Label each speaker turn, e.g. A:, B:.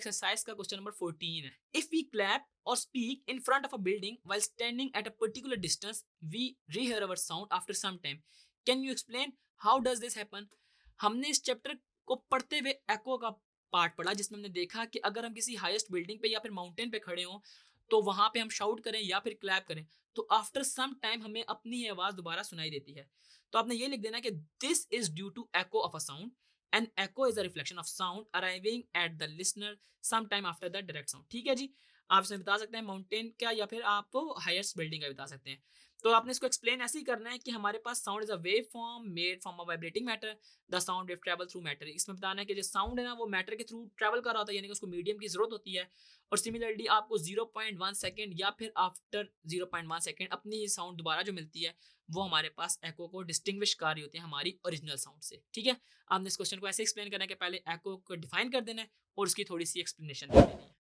A: Exercise का question number 14 है। If we clap और speak in front of a building while standing at a particular distance we rehear our sound after some time, can you explain how does this happen. हमने इस chapter को पढ़ते हुए एको का part पढ़ा, जिसमें हमने देखा कि अगर हम किसी हाईएस्ट बिल्डिंग पे या फिर माउंटेन पे खड़े हों तो वहां पे हम शाउट करें या फिर क्लैप करें तो आफ्टर सम टाइम हमें अपनी ही आवाज दोबारा सुनाई देती है। तो आपने ये लिख देना कि this is due to echo of a sound and echo is a reflection of sound arriving at the listener some time after the direct sound. ठीक है जी, आप इसमें बता सकते हैं माउंटेन का या फिर आप हाईएस्ट बिल्डिंग का बता सकते हैं। तो आपने इसको एक्सप्लेन ऐसे ही करना है कि हमारे पास sound is a wave form made from a vibrating matter, the sound wave travel through matter. इसमें बताना है कि जो साउंड है ना वो मैटर के थ्रू ट्रैवल कर रहा होता है, यानी कि उसको मीडियम की जरूरत होती है। और सिमिलरली आपको 0.1 सेकंड या फिर आफ्टर 0.1 सेकंड अपनी ही साउंड दोबारा जो मिलती है वो हमारे पास एको को डिस्टिंग्विश कर रही होती है हमारी ओरिजिनल साउंड से। ठीक है, आपने इस क्वेश्चन को ऐसे एक्सप्लेन करना है कि पहले एको को डिफाइन कर देना है और उसकी थोड़ी सी एक्सप्लेनेशन दे देनी है।